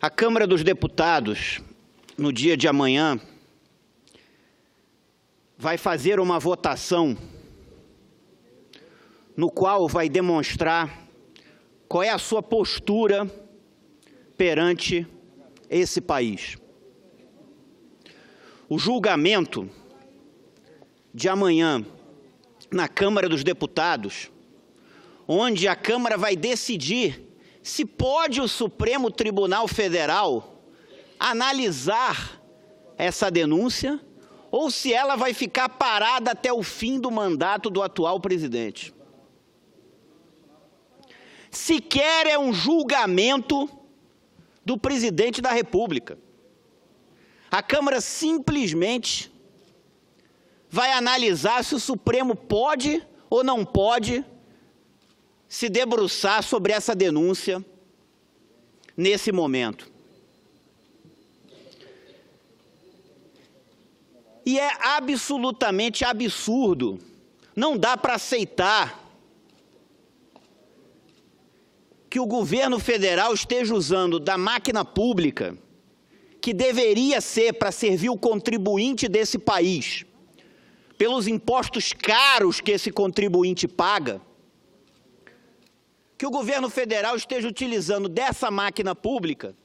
A Câmara dos Deputados, no dia de amanhã, vai fazer uma votação no qual vai demonstrar qual é a sua postura perante esse país. O julgamento de amanhã na Câmara dos Deputados, onde a Câmara vai decidir se pode o Supremo Tribunal Federal analisar essa denúncia ou se ela vai ficar parada até o fim do mandato do atual presidente. Sequer é um julgamento do presidente da República. A Câmara simplesmente vai analisar se o Supremo pode ou não pode se debruçar sobre essa denúncia nesse momento. E é absolutamente absurdo, não dá para aceitar que o governo federal esteja usando da máquina pública, que deveria ser para servir o contribuinte desse país, pelos impostos caros que esse contribuinte paga, que o governo federal esteja utilizando dessa máquina pública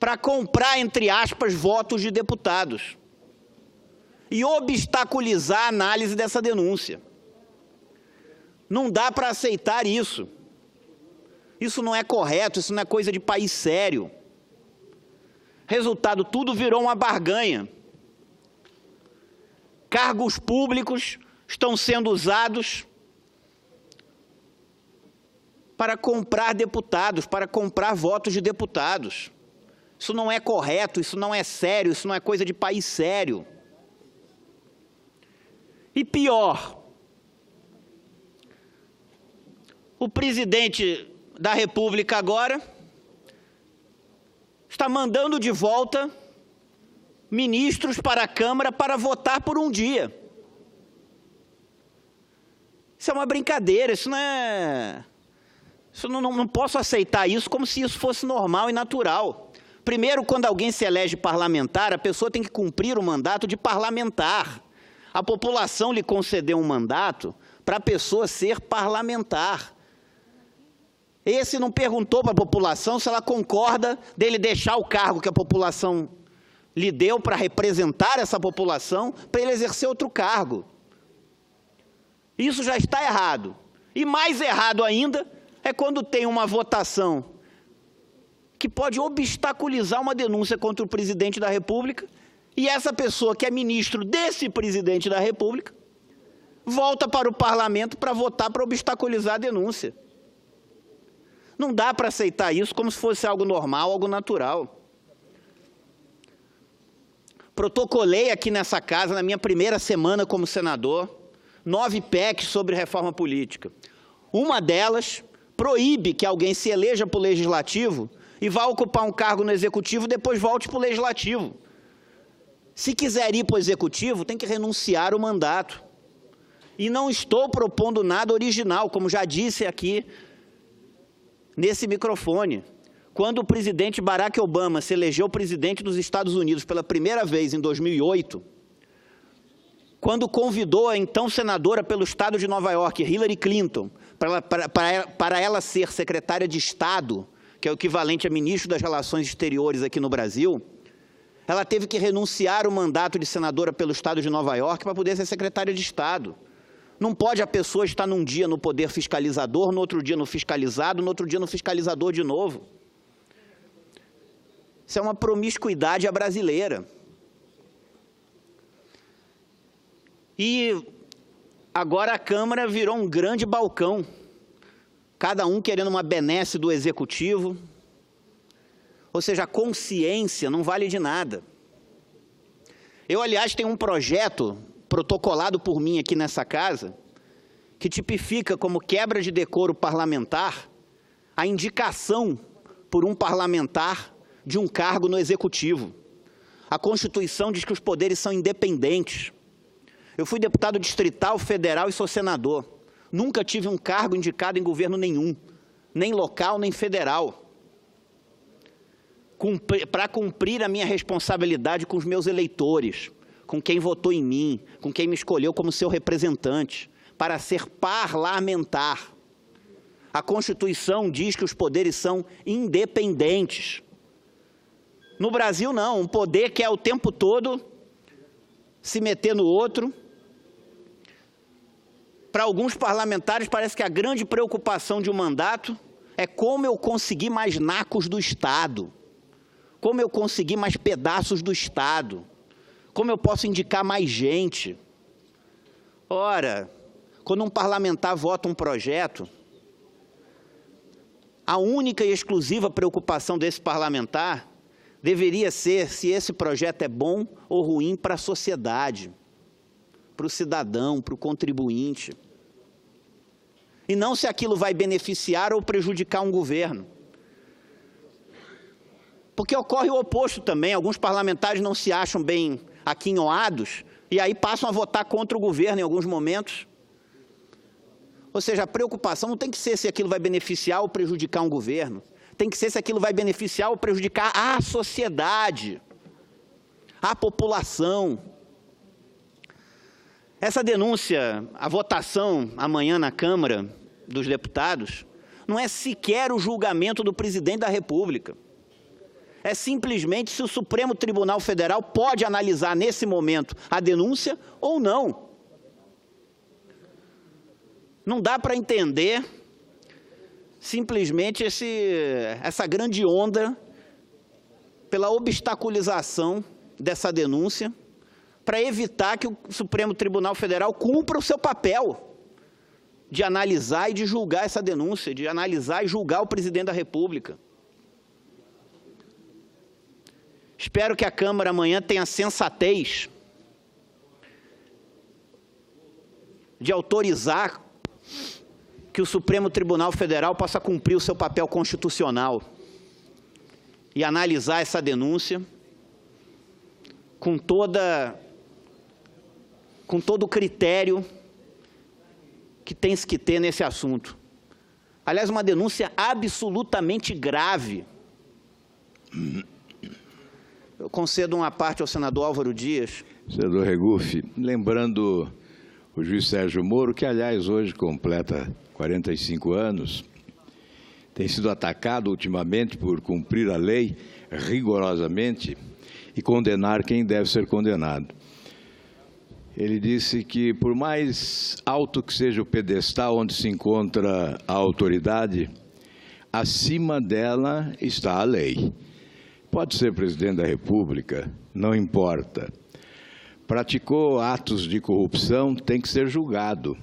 para comprar, entre aspas, votos de deputados e obstaculizar a análise dessa denúncia. Não dá para aceitar isso. Isso não é correto, isso não é coisa de país sério. Resultado, tudo virou uma barganha. Cargos públicos estão sendo usados para comprar deputados, para comprar votos de deputados. Isso não é correto, isso não é sério, isso não é coisa de país sério. E pior, o presidente da República agora está mandando de volta ministros para a Câmara para votar por um dia. Isso é uma brincadeira, isso não é... não posso aceitar isso como se isso fosse normal e natural. Primeiro, quando alguém se elege parlamentar, a pessoa tem que cumprir o mandato de parlamentar. A população lhe concedeu um mandato para a pessoa ser parlamentar. Esse não perguntou para a população se ela concorda dele deixar o cargo que a população lhe deu para representar essa população, para ele exercer outro cargo. Isso já está errado. E mais errado ainda é quando tem uma votação que pode obstaculizar uma denúncia contra o presidente da República e essa pessoa que é ministro desse presidente da República volta para o parlamento para votar para obstaculizar a denúncia. Não dá para aceitar isso como se fosse algo normal, algo natural. Protocolei aqui nessa casa, na minha primeira semana como senador, 9 PECs sobre reforma política. Uma delas proíbe que alguém se eleja para o Legislativo e vá ocupar um cargo no Executivo e depois volte para o Legislativo. Se quiser ir para o Executivo, tem que renunciar o mandato. E não estou propondo nada original, como já disse aqui nesse microfone. Quando o presidente Barack Obama se elegeu presidente dos Estados Unidos pela primeira vez em 2008, quando convidou a então senadora pelo estado de Nova York, Hillary Clinton, para ela ser secretária de Estado, que é o equivalente a ministro das Relações Exteriores aqui no Brasil, ela teve que renunciar o mandato de senadora pelo estado de Nova York para poder ser secretária de Estado. Não pode a pessoa estar num dia no poder fiscalizador, no outro dia no fiscalizado, no outro dia no fiscalizador de novo. Isso é uma promiscuidade à brasileira. E agora a Câmara virou um grande balcão, cada um querendo uma benesse do Executivo, ou seja, a consciência não vale de nada. Eu, aliás, tenho um projeto protocolado por mim aqui nessa casa, que tipifica como quebra de decoro parlamentar a indicação por um parlamentar de um cargo no Executivo. A Constituição diz que os poderes são independentes. Eu fui deputado distrital, federal e sou senador. Nunca tive um cargo indicado em governo nenhum, nem local, nem federal. para cumprir a minha responsabilidade com os meus eleitores, com quem votou em mim, com quem me escolheu como seu representante, para ser parlamentar. A Constituição diz que os poderes são independentes. No Brasil, não. Um poder quer o tempo todo se meter no outro. Para alguns parlamentares, parece que a grande preocupação de um mandato é como eu conseguir mais nacos do Estado, como eu conseguir mais pedaços do Estado, como eu posso indicar mais gente. Ora, quando um parlamentar vota um projeto, a única e exclusiva preocupação desse parlamentar deveria ser se esse projeto é bom ou ruim para a sociedade, para o cidadão, para o contribuinte. E não se aquilo vai beneficiar ou prejudicar um governo. Porque ocorre o oposto também, alguns parlamentares não se acham bem aquinhoados e aí passam a votar contra o governo em alguns momentos. Ou seja, a preocupação não tem que ser se aquilo vai beneficiar ou prejudicar um governo, tem que ser se aquilo vai beneficiar ou prejudicar a sociedade, a população. Essa denúncia, a votação amanhã na Câmara dos Deputados, não é sequer o julgamento do presidente da República. É simplesmente se o Supremo Tribunal Federal pode analisar nesse momento a denúncia ou não. Não dá para entender simplesmente essa grande onda pela obstaculização dessa denúncia para evitar que o Supremo Tribunal Federal cumpra o seu papel de analisar e de julgar essa denúncia, de analisar e julgar o presidente da República. Espero que a Câmara amanhã tenha sensatez de autorizar que o Supremo Tribunal Federal possa cumprir o seu papel constitucional e analisar essa denúncia com todo o critério que tem que ter nesse assunto. Aliás, uma denúncia absolutamente grave. Eu concedo uma parte ao senador Álvaro Dias. Senador Regufe, lembrando o juiz Sérgio Moro, que, aliás, hoje completa 45 anos, tem sido atacado ultimamente por cumprir a lei rigorosamente e condenar quem deve ser condenado. Ele disse que, por mais alto que seja o pedestal onde se encontra a autoridade, acima dela está a lei. Pode ser presidente da República, não importa. Praticou atos de corrupção, tem que ser julgado.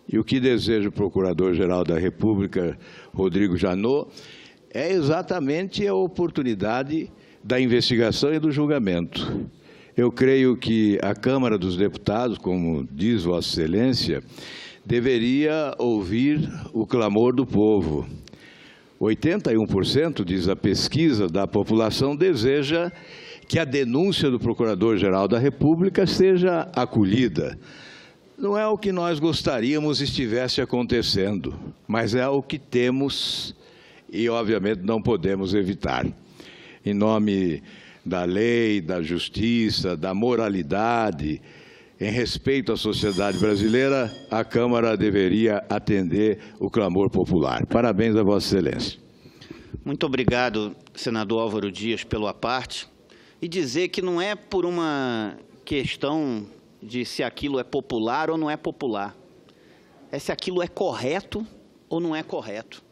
E o que deseja o Procurador-Geral da República, Rodrigo Janot, é exatamente a oportunidade da investigação e do julgamento. Eu creio que a Câmara dos Deputados, como diz Vossa Excelência, deveria ouvir o clamor do povo. 81%, diz a pesquisa, da população deseja que a denúncia do Procurador-Geral da República seja acolhida. Não é o que nós gostaríamos estivesse acontecendo, mas é o que temos e, obviamente, não podemos evitar. Em nome da lei, da justiça, da moralidade, em respeito à sociedade brasileira, a Câmara deveria atender o clamor popular. Parabéns a Vossa Excelência. Muito obrigado, senador Álvaro Dias, pela parte. E dizer que não é por uma questão de se aquilo é popular ou não é popular. É se aquilo é correto ou não é correto.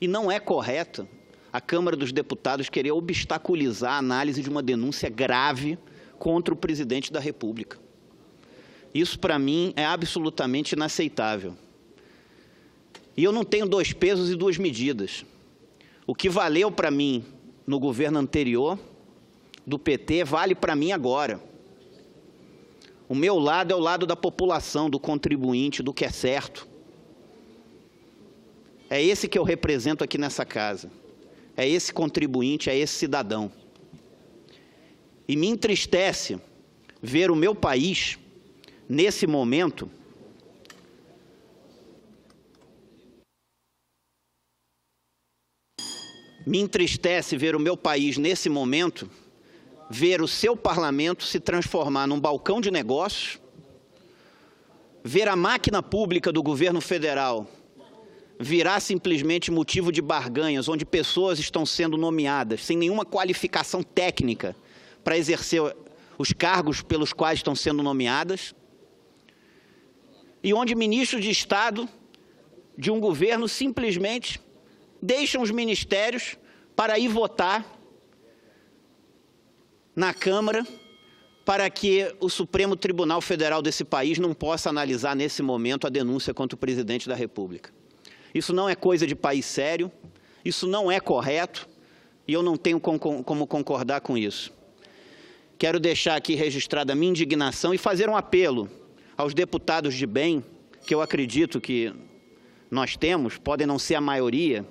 E não é correto a Câmara dos Deputados querer obstaculizar a análise de uma denúncia grave contra o presidente da República. Isso, para mim, é absolutamente inaceitável. E eu não tenho dois pesos e duas medidas. O que valeu para mim no governo anterior, do PT, vale para mim agora. O meu lado é o lado da população, do contribuinte, do que é certo. É esse que eu represento aqui nessa casa. É esse contribuinte, é esse cidadão. E me entristece ver o meu país, nesse momento, Me entristece ver o meu país, nesse momento, ver o seu parlamento se transformar num balcão de negócios, ver a máquina pública do governo federal virar simplesmente motivo de barganhas, onde pessoas estão sendo nomeadas sem nenhuma qualificação técnica para exercer os cargos pelos quais estão sendo nomeadas, e onde ministros de Estado de um governo simplesmente deixam os ministérios para ir votar na Câmara para que o Supremo Tribunal Federal desse país não possa analisar nesse momento a denúncia contra o presidente da República. Isso não é coisa de país sério, isso não é correto e eu não tenho como concordar com isso. Quero deixar aqui registrada a minha indignação e fazer um apelo aos deputados de bem, que eu acredito que nós temos, podem não ser a maioria,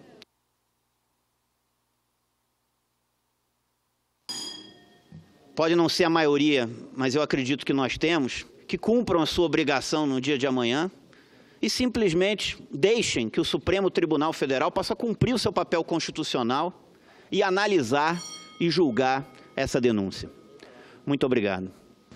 mas eu acredito que nós temos, que cumpram a sua obrigação no dia de amanhã e simplesmente deixem que o Supremo Tribunal Federal possa cumprir o seu papel constitucional e analisar e julgar essa denúncia. Muito obrigado.